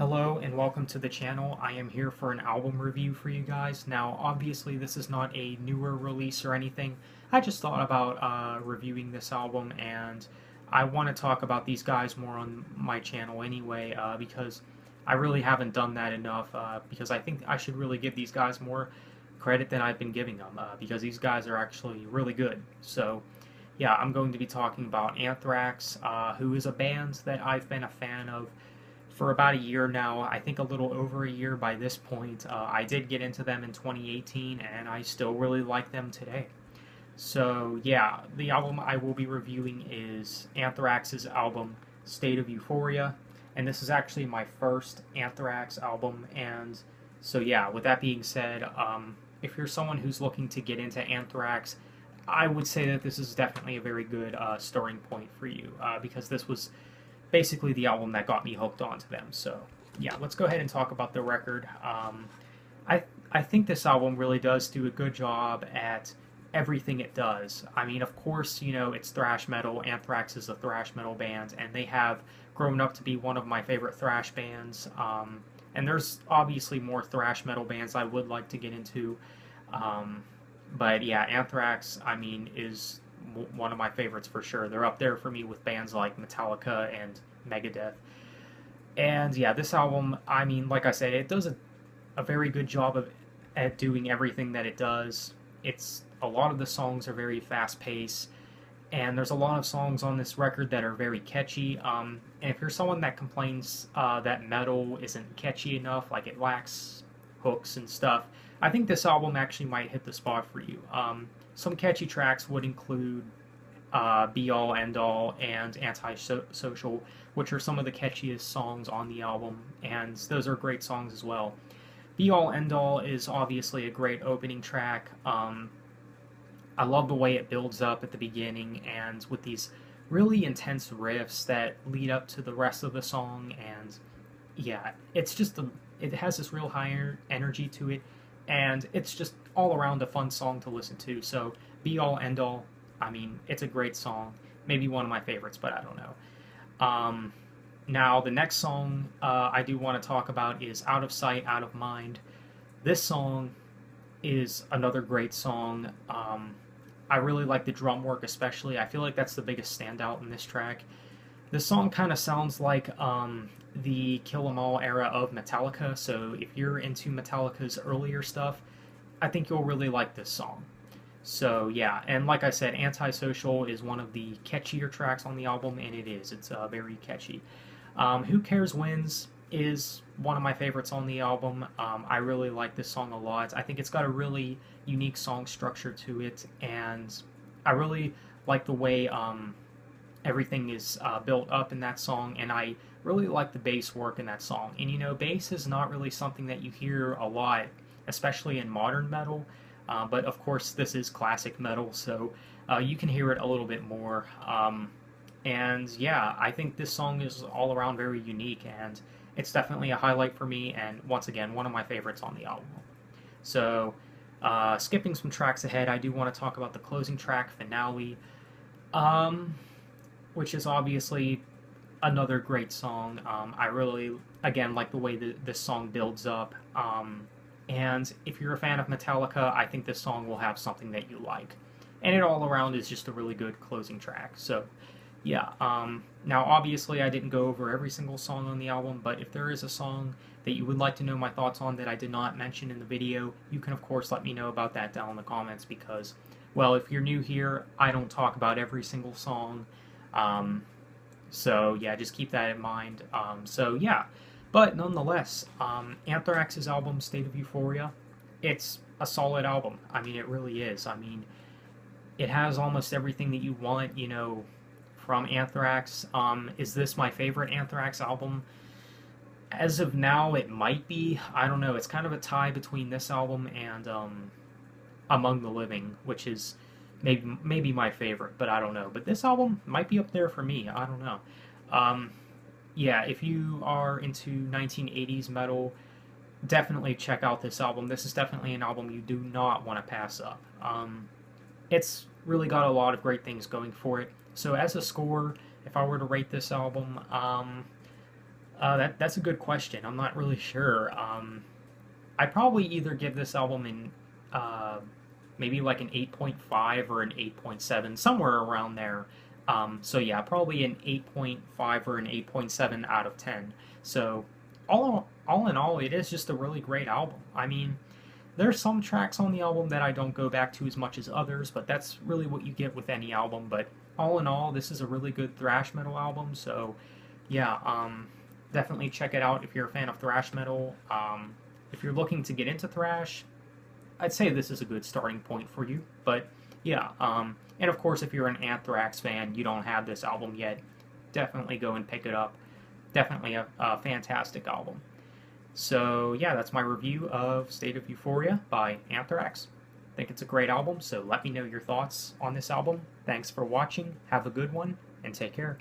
Hello and welcome to the channel. I am here for an album review for you guys. Now, obviously, this is not a newer release or anything. I just thought about reviewing this album, and I want to talk about these guys more on my channel anyway, because I really haven't done that enough, because I think I should really give these guys more credit than I've been giving them, because these guys are actually really good. So, yeah, I'm going to be talking about Anthrax, who is a band that I've been a fan of for about a year now. I think a little over a year by this point. I did get into them in 2018, and I still really like them today. So, yeah, the album I will be reviewing is Anthrax's album State of Euphoria, and this is actually my first Anthrax album. And so, yeah, with that being said, if you're someone who's looking to get into Anthrax, I would say that this is definitely a very good starting point for you, because this was basically the album that got me hooked onto them. So yeah, let's go ahead and talk about the record. I think this album really does do a good job at everything it does. I mean, of course, you know, it's thrash metal. Anthrax is a thrash metal band, and they have grown up to be one of my favorite thrash bands. And there's obviously more thrash metal bands I would like to get into. But yeah, Anthrax, I mean, is one of my favorites for sure. They're up there for me with bands like Metallica and Megadeth. And yeah, this album, I mean, like I said, it does a very good job at doing everything that it does. It's a lot of the songs are very fast paced, and there's a lot of songs on this record that are very catchy. And if you're someone that complains that metal isn't catchy enough, like it lacks hooks and stuff, I think this album actually might hit the spot for you. Some catchy tracks would include Be All End All and Antisocial, which are some of the catchiest songs on the album, and those are great songs as well. Be All End All is obviously a great opening track. I love the way it builds up at the beginning and with these really intense riffs that lead up to the rest of the song, and yeah, it has this real high energy to it, and it's just all around a fun song to listen to. So, Be All End All, I mean, it's a great song. Maybe one of my favorites, but I don't know. Now, the next song I do want to talk about is Out of Sight, Out of Mind. This song is another great song. I really like the drum work, especially. I feel like that's the biggest standout in this track. This song kind of sounds like the Kill 'Em All era of Metallica, so if you're into Metallica's earlier stuff, I think you'll really like this song. So yeah, and like I said, Antisocial is one of the catchier tracks on the album, and it is. It's very catchy. Who Cares Wins is one of my favorites on the album. I really like this song a lot. I think it's got a really unique song structure to it, and I really like the way everything is built up in that song, and I really like the bass work in that song. And you know, bass is not really something that you hear a lot, especially in modern metal, but of course this is classic metal, so you can hear it a little bit more. And yeah, I think this song is all around very unique, and it's definitely a highlight for me, and once again, one of my favorites on the album. So, skipping some tracks ahead, I do want to talk about the closing track, Finale, which is obviously another great song. I really, again, like the way that this song builds up. And if you're a fan of Metallica, I think this song will have something that you like. And it all around is just a really good closing track. So, yeah. Now, obviously, I didn't go over every single song on the album, but if there is a song that you would like to know my thoughts on that I did not mention in the video, you can, of course, let me know about that down in the comments because, well, if you're new here, I don't talk about every single song. So yeah, just keep that in mind. So yeah, but nonetheless, Anthrax's album State of Euphoria, it's a solid album. I mean, it really is. I mean, it has almost everything that you want, you know, from Anthrax. Is this my favorite Anthrax album? As of now, it might be. I don't know. It's kind of a tie between this album and Among the Living, which is maybe my favorite, but I don't know. But this album might be up there for me. I don't know. Yeah, if you are into 1980s metal, definitely check out this album. This is definitely an album you do not want to pass up. It's really got a lot of great things going for it. So as a score, if I were to rate this album, That's a good question. I'm not really sure. I'd probably either give this album uh, maybe like an 8.5 or an 8.7, somewhere around there. So yeah, probably an 8.5 or an 8.7 out of 10. So all in all, it is just a really great album. I mean, there's some tracks on the album that I don't go back to as much as others, but that's really what you get with any album. But all in all, this is a really good thrash metal album. So yeah, definitely check it out if you're a fan of thrash metal. If you're looking to get into thrash, I'd say this is a good starting point for you. But yeah, and of course, if you're an Anthrax fan, you don't have this album yet, definitely go and pick it up. Definitely a fantastic album. So yeah, that's my review of State of Euphoria by Anthrax. I think it's a great album, so let me know your thoughts on this album. Thanks for watching, have a good one, and take care.